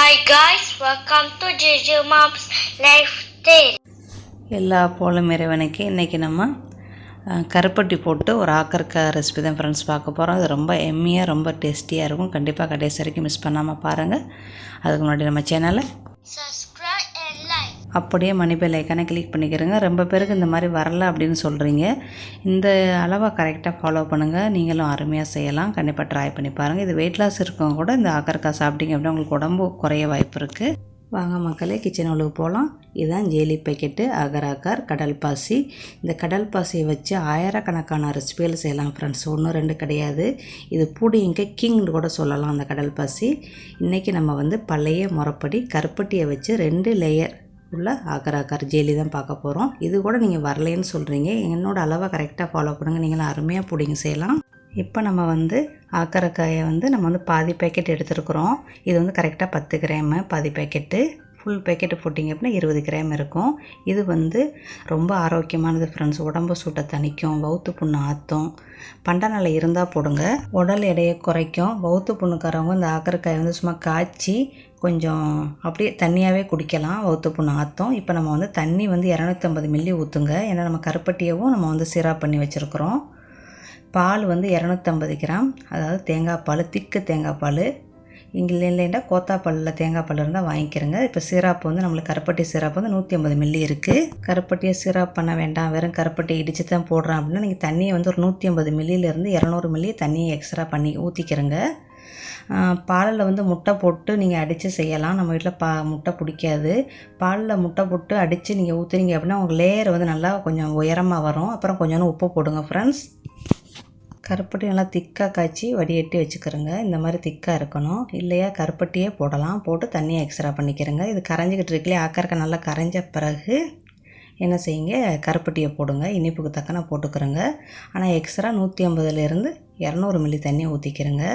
Hi guys, welcome to JJ Mom's Lifestyle. எல்லா போலும் இறைவனுக்கு இன்றைக்கி நம்ம கருப்பட்டி போட்டு ஒரு ஆக்கர்க்காய் ரெசிபி தான் ஃப்ரெண்ட்ஸ் பார்க்க போகிறோம். அது ரொம்ப எம்மியாக ரொம்ப டேஸ்டியாக இருக்கும். கண்டிப்பாக கடைசி வரைக்கும் மிஸ் பண்ணாமல் பாருங்கள். அதுக்கு முன்னாடி நம்ம சேனலை Subscribe and like. அப்படியே மணி பெல் ஐக்கானை கிளிக் பண்ணிக்கிறங்க. ரொம்ப பேருக்கு இந்த மாதிரி வரல அப்படின்னு சொல்கிறீங்க. இந்த அளவை கரெக்டாக ஃபாலோ பண்ணுங்கள். நீங்களும் அருமையாக செய்யலாம். கண்டிப்பாக ட்ரை பண்ணி பாருங்கள். இது வெயிட் லாஸ் இருக்கவங்க கூட இந்த ஆக்கர்க்காய் சாப்பிட்டீங்க அப்படின்னா உங்களுக்கு உடம்பு குறைய வாய்ப்பு இருக்குது. வாங்க மக்களே, கிச்சன் உள்ளுக்கு போகலாம். இதுதான் ஜேலி பேக்கெட்டு அகராகார் கடல் பாசி. இந்த கடல் பாசியை வச்சு ஆயிரக்கணக்கான ரெசிபிகள் செய்யலாம் ஃப்ரெண்ட்ஸ். ஒன்று ரெண்டு கிடையாது. இது புடிங்க கிங்னு கூட சொல்லலாம் அந்த கடல் பாசி. இன்றைக்கி நம்ம பழைய முறைப்படி கருப்பட்டியை வச்சு 2 லேயர் உள்ள அகராகார் ஜேலி தான் பார்க்க போகிறோம். இது கூட நீங்கள் வரலேன்னு சொல்கிறீங்க. என்னோடய அளவை கரெக்டாக ஃபாலோ பண்ணுங்கள். நீங்களும் அருமையாக புடிங்க செய்யலாம். இப்போ நம்ம ஆக்கரக்காயை நம்ம பாதி பேக்கெட் எடுத்துருக்குறோம். இது கரெக்டாக 10 கிராமு பாதி பேக்கெட்டு. ஃபுல் பேக்கெட்டு போட்டிங்க அப்படின்னா 20 கிராம் இருக்கும். இது ரொம்ப ஆரோக்கியமானது ஃப்ரெண்ட்ஸ். உடம்பு சூட்டை தணிக்கும், வவுத்து புண்ணு ஆற்றும். பண்டனால இருந்தால் போடுங்க. உடல் எடையை குறைக்கும். வவுத்து புண்ணுக்காரவங்க இந்த ஆக்கரக்காயை சும்மா காய்ச்சி கொஞ்சம் அப்படியே தண்ணியாகவே குடிக்கலாம். வவுத்து புண்ணு ஆற்றும். இப்போ நம்ம தண்ணி 250 மில்லி ஊற்றுங்க. ஏன்னா நம்ம கருப்பட்டியவும் நம்ம சிராப் பண்ணி வச்சுருக்குறோம். பால் 250 கிராம், அதாவது தேங்காய் பால், திக்கு தேங்காய் பால். இங்கே இல்லைன்னா கோத்தாப்பாலில் தேங்காய் பால் இருந்தால் வாங்கிக்கிறங்க. இப்போ சிராப் நம்மளுக்கு கருப்பட்டி சிராப் 150 மில்லி இருக்குது. கருப்பட்டியை சிராப் பண்ண வேண்டாம், வெறும் கருப்பட்டியை இடித்து தான் போடுறேன் அப்படின்னா நீங்கள் தண்ணியை ஒரு 150 மில்லியிலேருந்து 200 மில்லி தண்ணியை எக்ஸ்ட்ரா பண்ணி ஊற்றிக்கிறங்க. பாலில் முட்டை போட்டு நீங்கள் அடித்து செய்யலாம். நம்ம வீட்டில் முட்டை பிடிக்காது. பாலில் முட்டை போட்டு அடித்து நீங்கள் ஊற்றுனீங்க அப்படின்னா உங்கள் லேயர் நல்லா கொஞ்சம் உயரமாக வரும். அப்புறம் கொஞ்சோண்டு உப்பு போடுங்க ஃப்ரெண்ட்ஸ். கருப்பட்டி நல்லா திக்காக காய்ச்சி வடிகட்டி வச்சுக்கிறோங்க. இந்த மாதிரி திக்காக இருக்கணும். இல்லையா கருப்பட்டியே போடலாம். போட்டு தண்ணியை எக்ஸ்ட்ரா பண்ணிக்கிறோங்க. இது கரைஞ்சிக்கிட்டு இருக்கலையே, ஆக்கறக்க நல்லா கரைஞ்ச பிறகு என்ன செய்யுங்க, கருப்பட்டியை போடுங்க. இனிப்புக்கு தக்கன போட்டுக்கிறோங்க. ஆனால் எக்ஸ்ட்ரா 150லேருந்து 200 மில்லி தண்ணியை ஊற்றிக்கிறோங்க.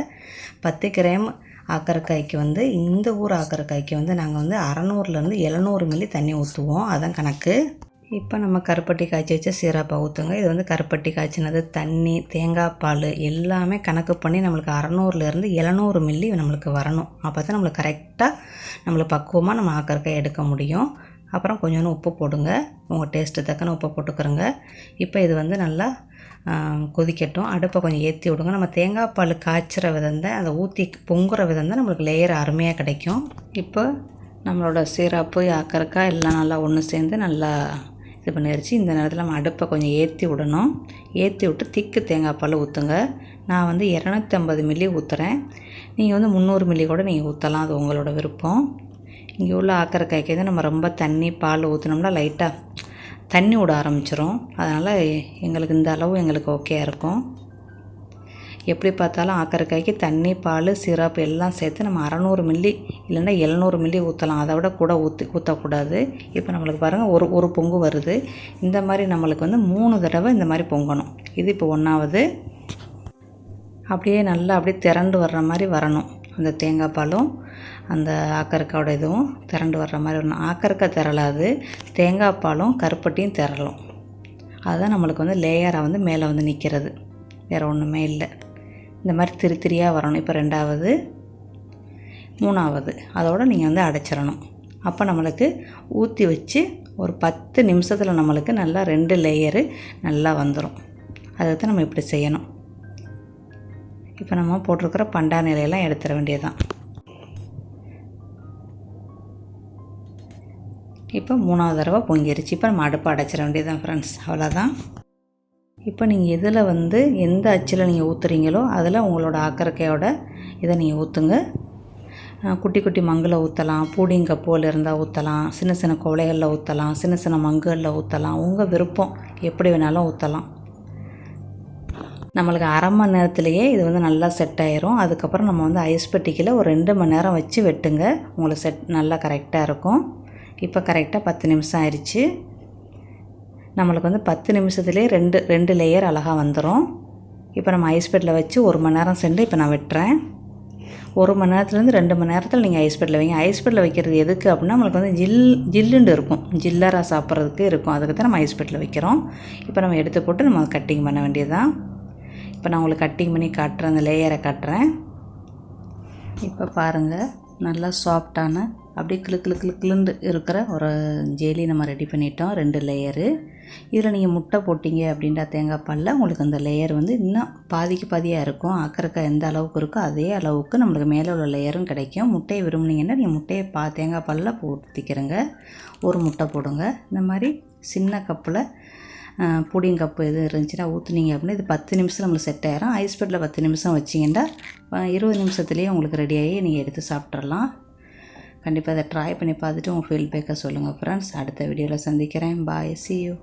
10 கிராம் ஆக்கரக்காய்க்கு இந்த ஊர் ஆக்கரக்காய்க்கு நாங்கள் 600லேருந்து 700 மில்லி தண்ணி ஊற்றுவோம். அதான் கணக்கு. இப்போ நம்ம கருப்பட்டி காய்ச்சி வச்ச சிரப்பை ஊற்றுங்க. இது கருப்பட்டி காய்ச்சினது, தண்ணி, தேங்காய் பால் எல்லாமே கணக்கு பண்ணி நம்மளுக்கு 600லேருந்து 700 மில்லி நம்மளுக்கு வரணும். அப்போ தான் நம்மளுக்கு கரெக்டாக நம்மளுக்கு பக்குவமாக நம்ம ஆக்கரக்காய் எடுக்க முடியும். அப்புறம் கொஞ்சோண்டு உப்பு போடுங்க. உங்கள் டேஸ்ட்டு தக்கன உப்பு போட்டுக்கிறோங்க. இப்போ இது நல்லா கொதிக்கட்டும். அடுப்பை கொஞ்சம் ஏற்றி விடுங்க. நம்ம தேங்காய் பால் காய்ச்சிற விதம் தான், அதை ஊற்றி பொங்குற விதம் தான் நம்மளுக்கு லேயர் அருமையாக கிடைக்கும். இப்போ நம்மளோட சிரப்பு ஆக்கரக்காய் எல்லாம் நல்லா ஒன்று சேர்ந்து நல்லா இது பண்ணிடுச்சு. இந்த நேரத்தில் நம்ம அடுப்பை கொஞ்சம் ஏற்றி விடணும். ஏற்றி விட்டு திக்கு தேங்காய் பால் ஊற்றுங்க. நான் 250 மில்லி ஊற்றுறேன். நீங்கள் 300 மில்லி கூட நீங்கள் ஊற்றலாம். அது உங்களோட விருப்பம். இங்கே உள்ள ஆக்கரக்காய்க்கு நம்ம ரொம்ப தண்ணி பால் ஊற்றினோம்னா லைட்டாக தண்ணி விட ஆரம்பிச்சிரும். அதனால் எங்களுக்கு இந்த அளவு எங்களுக்கு ஓகேயாக இருக்கும். எப்படி பார்த்தாலும் ஆக்கரக்காய்க்கு தண்ணி, பால், சிரப் எல்லாம் சேர்த்து நம்ம 600 மில்லி இல்லைன்னா 700 மில்லி ஊற்றலாம். அதை விட கூட ஊற்றக்கூடாது. இப்போ நம்மளுக்கு பாருங்கள் ஒரு பொங்கு வருது. இந்த மாதிரி நம்மளுக்கு 3 தடவை இந்த மாதிரி பொங்கணும். இது இப்போ 1வது. அப்படியே நல்லா அப்படியே திரண்டு வர்ற மாதிரி வரணும். அந்த தேங்காய் பாலும் அந்த ஆக்கரக்காயோட இதுவும் திரண்டு வர்ற மாதிரி வரணும். ஆக்கரக்காய் திரளாது, தேங்காய் பாலும் கருப்பட்டியும் திரளும். அதுதான் நம்மளுக்கு லேயராக மேலே நிற்கிறது. வேறு ஒன்றுமே இல்லை. இந்த மாதிரி திரியாக வரணும். இப்போ 2வது, 3வது அதோடு நீங்கள் அடைச்சிடணும். அப்போ நம்மளுக்கு ஊற்றி வச்சு ஒரு 10 நிமிஷத்தில் நம்மளுக்கு நல்லா 2 லேயரு நல்லா வந்துடும். அதை தான் நம்ம இப்படி செய்யணும். இப்போ நம்ம போட்டிருக்கிற பண்டான் இலையெல்லாம் எடுத்துட வேண்டியதுதான். இப்போ 3வது தடவை பொங்கிருச்சு. இப்போ நம்ம அடுப்பை அடைச்சிட வேண்டியதுதான் ஃப்ரெண்ட்ஸ். அவ்வளோதான். இப்போ நீங்கள் இதில் எந்த அச்சில் நீங்கள் ஊற்றுறீங்களோ அதில் உங்களோட ஆக்கரக்காயோட இதை நீங்கள் ஊற்றுங்க. குட்டி குட்டி மங்கில் ஊற்றலாம், பூடிங் கப்போல் இருந்தால் ஊற்றலாம், சின்ன சின்ன குவளைகளில் ஊற்றலாம், சின்ன சின்ன மங்குகளில் ஊற்றலாம். உங்கள் விருப்பம், எப்படி வேணாலும் ஊற்றலாம். நம்மளுக்கு 1/2 மணி நேரத்துலேயே இது நல்லா செட் ஆயிரும். அதுக்கப்புறம் நம்ம ஐஸ் பெட்டிக்கில் ஒரு 2 மணி நேரம் வச்சு வெட்டுங்க. உங்களுக்கு செட் நல்லா கரெக்டாக இருக்கும். இப்போ கரெக்டாக 10 நிமிஷம் ஆயிடுச்சு. நம்மளுக்கு 10 நிமிஷத்துலேயே 2 லேயர் அழகாக வந்துடும். இப்போ நம்ம ஐஸ் பெட்டில் வச்சு 1 மணி நேரம் சென்று இப்போ நான் வெட்டுறேன். 1 மணி நேரத்துலேருந்து 2 மணி நேரத்தில் நீங்கள் ஐஸ் பெட்டில் வைங்க. ஐஸ் பெட்டில் வைக்கிறது எதுக்கு அப்படின்னா நம்மளுக்கு ஜில்லுண்டு இருக்கும், ஜில்லராக சாப்பிட்றதுக்கு இருக்கும். அதுக்கு தான் நம்ம ஐஸ் பெட்டில் வைக்கிறோம். இப்போ நம்ம எடுத்து போட்டு நம்ம கட்டிங் பண்ண வேண்டியது தான். இப்போ நான் உங்களுக்கு கட்டிங் பண்ணி காட்டுறேன், அந்த லேயரை காட்டுறேன். இப்போ பாருங்கள், நல்லா சாஃப்டான அப்படியே கிளுன்னு இருக்கிற ஒரு ஜேலி நம்ம ரெடி பண்ணிட்டோம். 2 லேயரு. இதில் நீங்கள் முட்டை போட்டிங்க அப்படின்ற தேங்காய் பாலில் உங்களுக்கு அந்த லேயர் வந்து இன்னும் பாதிக்கு பாதியாக இருக்கும். ஆக்கறக்காய் எந்த அளவுக்கு இருக்கோ அதே அளவுக்கு நம்மளுக்கு மேலே உள்ள லேயரும் கிடைக்கும். முட்டையை விரும்புனீங்கன்னா நீங்கள் முட்டையை தேங்காய் பாலில் ஊற்றிக்கிறங்க. ஒரு முட்டை போடுங்க. இந்த மாதிரி சின்ன கப்பில் புடிங் கப்பு எது இருந்துச்சுன்னா ஊற்றுனீங்க அப்படின்னா இது 10 நிமிஷம் நம்மளுக்கு செட் ஆயிரும். ஐஸ் பெட்டில் 10 நிமிஷம் வச்சிங்கன்னா 20 நிமிஷத்துலேயே உங்களுக்கு ரெடியாகி நீங்கள் எடுத்து சாப்பிட்றலாம். கண்டிப்பாக அதை ட்ரை பண்ணி பார்த்துட்டு உங்கள் ஃபீட்பேக்கை சொல்லுங்கள் ஃப்ரெண்ட்ஸ். அடுத்த வீடியோவில் சந்திக்கிறேன். பாய், see you.